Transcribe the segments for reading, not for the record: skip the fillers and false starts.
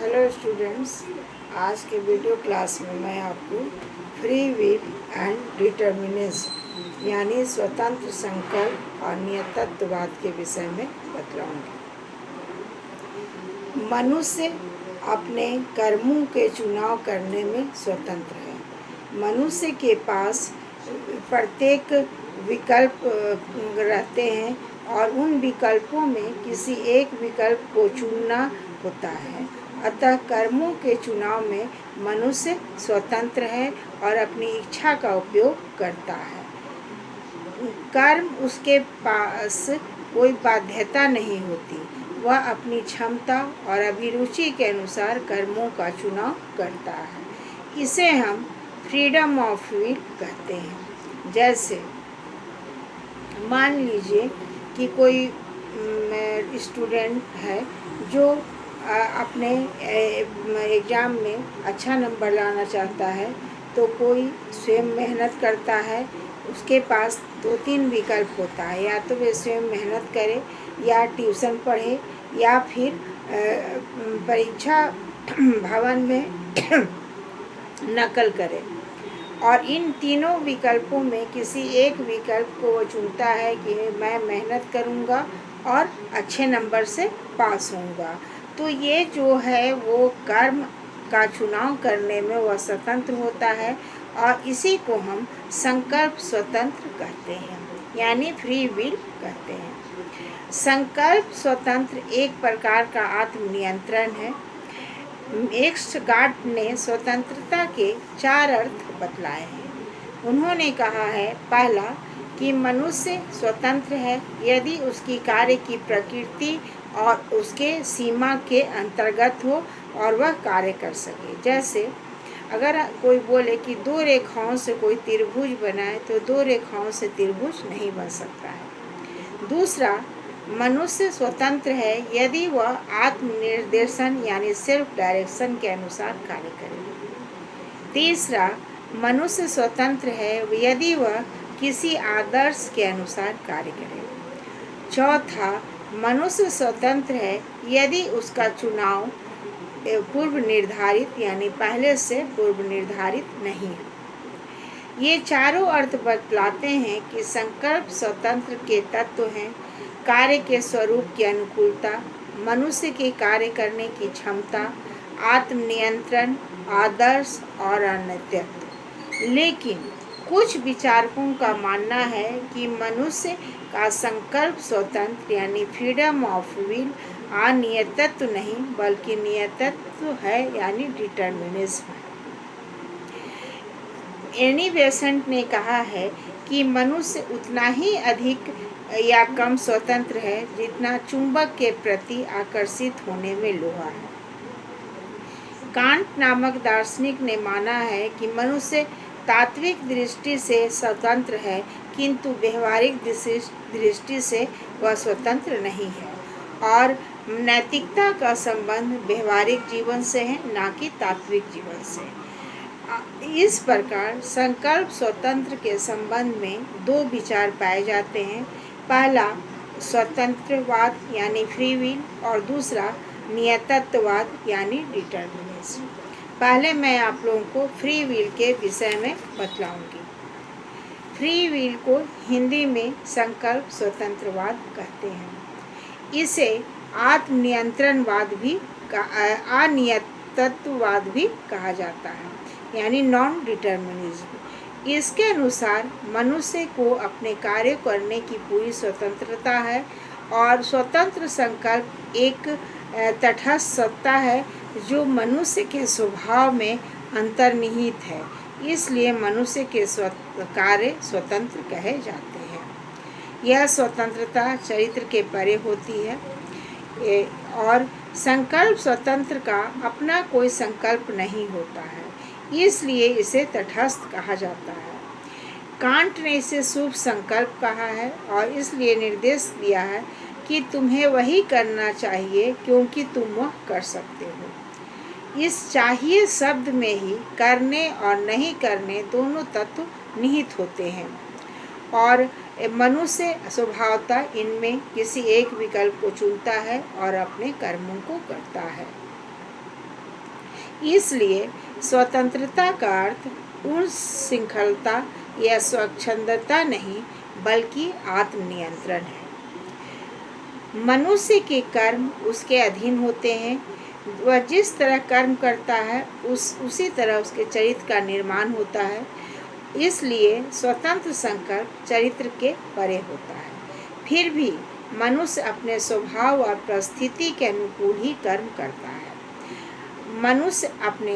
Hello students, आज के video class में मैं आपको फ्री विल एंड डिटर्मिनिज्म यानी स्वतंत्र संकल्प और नियतत्ववाद के विषय में बतलाऊंगी। मनुष्य अपने कर्मों के चुनाव करने में स्वतंत्र है। मनुष्य के पास प्रत्येक विकल्प रहते हैं और उन विकल्पों में किसी एक विकल्प को चुनना होता है। अतः कर्मों के चुनाव में मनुष्य स्वतंत्र है और अपनी इच्छा का उपयोग करता है। कर्म उसके पास कोई बाध्यता नहीं होती, वह अपनी क्षमता और अभिरुचि के अनुसार कर्मों का चुनाव करता है। इसे हम फ्रीडम ऑफ विल कहते हैं। जैसे मान लीजिए कि कोई स्टूडेंट है जो अपने एग्ज़ाम में अच्छा नंबर लाना चाहता है, तो कोई स्वयं मेहनत करता है। उसके पास 2-3 विकल्प होता है, या तो वे स्वयं मेहनत करे, या ट्यूशन पढ़े, या फिर परीक्षा भवन में नकल करे। और इन तीनों विकल्पों में किसी एक विकल्प को वो चुनता है कि मैं मेहनत करूँगा और अच्छे नंबर से पास होऊंगा। तो ये जो है वो कर्म का चुनाव करने में वह स्वतंत्र होता है, और इसी को हम संकल्प स्वतंत्र कहते हैं, यानी फ्री विल कहते हैं। संकल्प स्वतंत्र एक प्रकार का आत्मनियंत्रण है। एर्स्टगार्ड ने स्वतंत्रता के 4 अर्थ बतलाए हैं। उन्होंने कहा है, पहला कि मनुष्य स्वतंत्र है यदि उसकी कार्य की प्रकृति और उसके सीमा के अंतर्गत हो और वह कार्य कर सके। जैसे अगर कोई बोले कि 2 रेखाओं से कोई त्रिभुज बनाए, तो 2 रेखाओं से त्रिभुज नहीं बन सकता है। दूसरा, मनुष्य स्वतंत्र है यदि वह आत्मनिर्देशन यानी सेल्फ डायरेक्शन के अनुसार कार्य करे। तीसरा, मनुष्य स्वतंत्र है यदि वह किसी आदर्श के अनुसार कार्य करे। चौथा, मनुष्य स्वतंत्र है यदि उसका चुनाव पूर्व निर्धारित यानी पहले से पूर्व निर्धारित नहीं है। ये चारों अर्थ बतलाते हैं कि संकल्प स्वतंत्र के तत्व हैं। कार्य के स्वरूप की अनुकूलता, मनुष्य के कार्य करने की क्षमता, आत्मनियंत्रण, आदर्श और अनित्यत्व। लेकिन कुछ विचारकों का मानना है कि मनुष्य का संकल्प स्वतंत्र यानी फ्रीडम ऑफ विल अनियतत्व नहीं बल्कि नियतत्व है यानी डिटर्मिनिज्म है। एनी बेसेंट ने कहा है कि मनुष्य उतना ही अधिक या कम स्वतंत्र है जितना चुंबक के प्रति आकर्षित होने में लोहा है। कांट नामक दार्शनिक ने माना है कि मनुष्य तात्विक दृष्टि से स्वतंत्र है, किंतु व्यवहारिक दृष्टि से वह स्वतंत्र नहीं है, और नैतिकता का संबंध व्यवहारिक जीवन से है, ना कि तात्विक जीवन से। इस प्रकार संकल्प स्वतंत्र के संबंध में 2 विचार पाए जाते हैं। पहला स्वतंत्रवाद यानी फ्री विल, और दूसरा नियतत्ववाद यानी डिटर्मिनिज्म। पहले मैं आप लोगों को फ्री विल के विषय में बतलाऊंगी। फ्री विल को हिंदी में संकल्प स्वतंत्रवाद कहते हैं। इसे आत्मनियंत्रणवाद भी अनियतत्ववाद भी कहा जाता है, यानी नॉन डिटर्मिनिज्म। इसके अनुसार मनुष्य को अपने कार्य करने की पूरी स्वतंत्रता है, और स्वतंत्र संकल्प एक तटस्थ सत्ता है जो मनुष्य के स्वभाव में अंतर्निहित है। इसलिए मनुष्य के कार्य स्वतंत्र कहे जाते हैं। यह स्वतंत्रता चरित्र के परे होती है, और संकल्प स्वतंत्र का अपना कोई संकल्प नहीं होता है, इसलिए इसे तटस्थ कहा जाता है। कांट ने इसे शुभ संकल्प कहा है, और इसलिए निर्देश दिया है कि तुम्हें वही करना चाहिए क्योंकि तुम वह कर सकते हो। इस चाहिए शब्द में ही करने और नहीं करने दोनों तत्व निहित होते हैं, और मनुष्य स्वभावतः इनमें किसी एक विकल्प को चुनता है और अपने कर्मों को करता है। इसलिए स्वतंत्रता का अर्थ पूर्ण श्रृंखलता या स्वच्छंदता नहीं बल्कि आत्मनियंत्रण है। मनुष्य के कर्म उसके अधीन होते हैं। वह जिस तरह कर्म करता है उसी तरह उसके चरित्र का निर्माण होता है। इसलिए स्वतंत्र संकल्प चरित्र के परे होता है। फिर भी मनुष्य अपने स्वभाव और परिस्थिति के अनुकूल ही कर्म करता है। मनुष्य अपने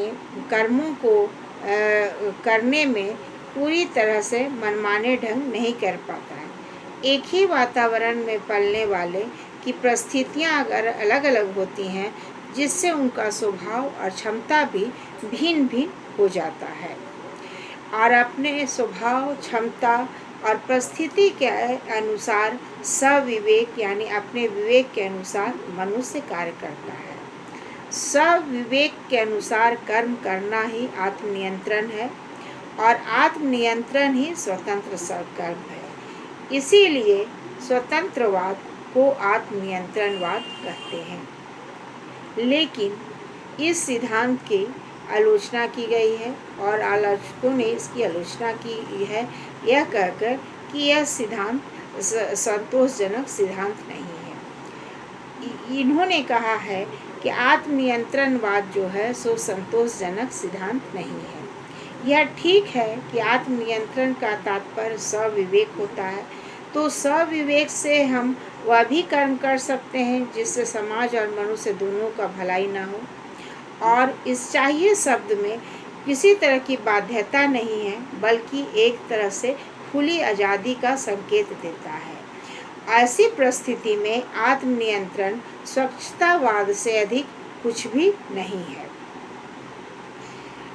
कर्मों को करने में पूरी तरह से मनमाने ढंग नहीं कर पाता है। एक ही वातावरण में पलने वाले की परिस्थितियाँ अगर अलग अलग होती हैं, जिससे उनका स्वभाव और क्षमता भी भिन्न भिन्न हो जाता है। और अपने स्वभाव, क्षमता और परिस्थिति के अनुसार सविवेक यानी अपने विवेक के अनुसार मनुष्य कार्य करता है। सविवेक के अनुसार कर्म करना ही आत्मनियंत्रण है और आत्मनियंत्रण ही स्वतंत्र संकल्प है। इसीलिए स्वतंत्रवाद को आत्मनियंत्रणवाद कहते हैं। लेकिन इस सिद्धांत की आलोचना की गई है और आलोचकों ने इसकी आलोचना की है यह कहकर कि यह सिद्धांत संतोषजनक सिद्धांत नहीं है। इन्होंने कहा है कि आत्मनियंत्रणवाद जो है सो संतोषजनक सिद्धांत नहीं है। यह ठीक है कि आत्मनियंत्रण का तात्पर्य सविवेक होता है, तो सविवेक से हम वह भी कर्म कर सकते हैं जिससे समाज और मनुष्य दोनों का भलाई न हो। और इस चाहिए शब्द में किसी तरह की बाध्यता नहीं है, बल्कि एक तरह से खुली आज़ादी का संकेत देता है। ऐसी परिस्थिति में आत्मनियंत्रण स्वच्छतावाद से अधिक कुछ भी नहीं है।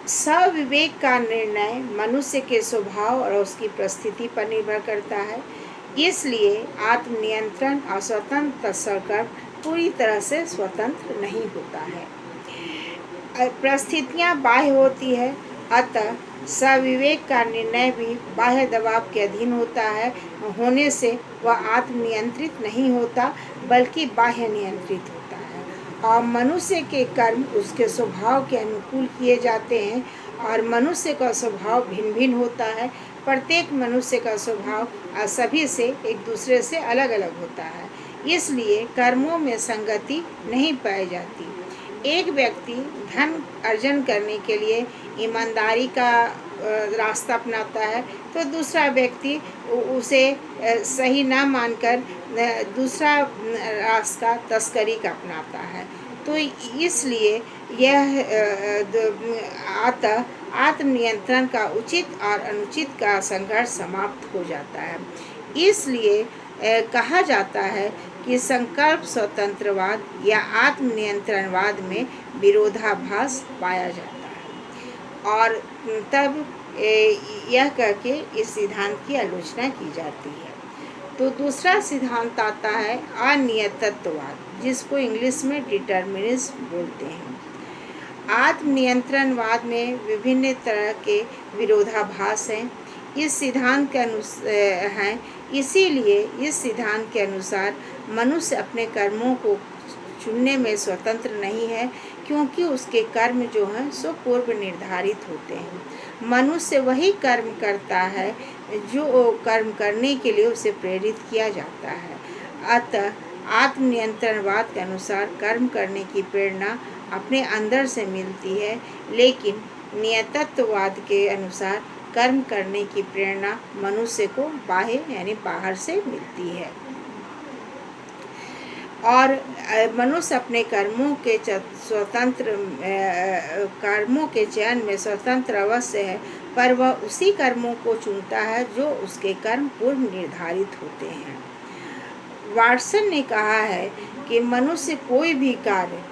सविवेक का निर्णय मनुष्य के स्वभाव और उसकी परिस्थिति पर निर्भर करता है। इसलिए आत्मनियंत्रण और स्वतंत्र संकल्प पूरी तरह से स्वतंत्र नहीं होता है। परिस्थितियाँ बाह्य होती है, अतः सविवेक का निर्णय भी बाह्य दबाव के अधीन होता है। होने से वह आत्मनियंत्रित नहीं होता बल्कि बाह्य नियंत्रित होता है। और मनुष्य के कर्म उसके स्वभाव के अनुकूल किए जाते हैं और मनुष्य का स्वभाव भिन्न भिन्न होता है। प्रत्येक मनुष्य का स्वभाव सभी से एक दूसरे से अलग अलग होता है। इसलिए कर्मों में संगति नहीं पाई जाती। एक व्यक्ति धन अर्जन करने के लिए ईमानदारी का रास्ता अपनाता है, तो दूसरा व्यक्ति उसे सही ना मानकर दूसरा रास्ता तस्करी का अपनाता है। तो इसलिए यह अतः आत्मनियंत्रण का उचित और अनुचित का संघर्ष समाप्त हो जाता है। इसलिए कहा जाता है कि संकल्प स्वतंत्रवाद या आत्मनियंत्रणवाद में विरोधाभास पाया जाता है। और तब यह करके इस सिद्धांत की आलोचना की जाती है। तो दूसरा सिद्धांत आता है अनियतत्ववाद, जिसको इंग्लिश में डिटर्मिनिज्म बोलते हैं। आत्मनियंत्रणवाद में विभिन्न तरह के विरोधाभास हैं। इस सिद्धांत के हैं, इसीलिए इस सिद्धांत के अनुसार मनुष्य अपने कर्मों को चुनने में स्वतंत्र नहीं है, क्योंकि उसके कर्म जो हैं सो पूर्व निर्धारित होते हैं। मनुष्य वही कर्म करता है जो कर्म करने के लिए उसे प्रेरित किया जाता है। अतः आत्मनियंत्रणवाद के अनुसार कर्म करने की प्रेरणा अपने अंदर से मिलती है, लेकिन नियतत्ववाद के अनुसार कर्म करने की प्रेरणा मनुष्य को बाह्य यानी बाहर से मिलती है। और मनुष्य अपने कर्मों के चयन में स्वतंत्र अवश्य है, पर वह उसी कर्मों को चुनता है जो उसके कर्म पूर्व निर्धारित होते हैं। वाटसन ने कहा है कि मनुष्य कोई भी कार्य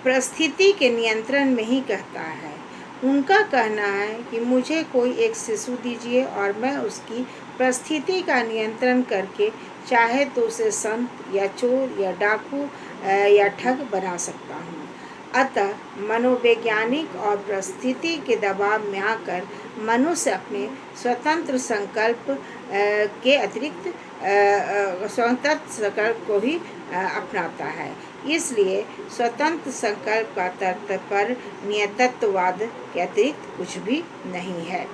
परिस्थिति के नियंत्रण में ही करता है। उनका कहना है कि मुझे कोई एक शिशु दीजिए और मैं उसकी परिस्थिति का नियंत्रण करके चाहे तो उसे संत या चोर या डाकू या ठग बना सकता हूँ। अतः मनोवैज्ञानिक और परिस्थिति के दबाव में आकर मनुष्य अपने स्वतंत्र संकल्प के अतिरिक्त स्वतंत्र संकल्प को ही अपनाता है। इसलिए स्वतंत्र संकल्प का तर्क पर नियतत्ववाद के अतिरिक्त कुछ भी नहीं है।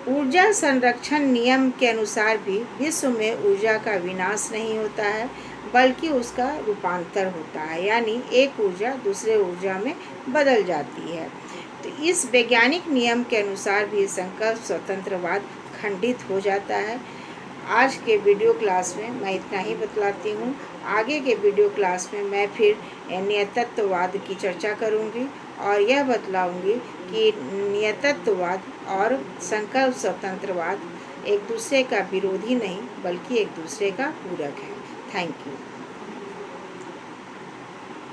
ऊर्जा संरक्षण नियम के अनुसार भी विश्व में ऊर्जा का विनाश नहीं होता है, बल्कि उसका रूपांतर होता है, यानी एक ऊर्जा दूसरे ऊर्जा में बदल जाती है। तो इस वैज्ञानिक नियम के अनुसार भी संकल्प स्वतंत्रवाद खंडित हो जाता है। आज के वीडियो क्लास में मैं इतना ही बतलाती हूँ। आगे के वीडियो क्लास में मैं फिर नियतत्ववाद की चर्चा करूँगी और यह बतलाऊँगी कि नियतत्ववाद और संकल्प स्वतंत्रवाद एक दूसरे का विरोधी नहीं, बल्कि एक दूसरे का पूरक है। Thank you.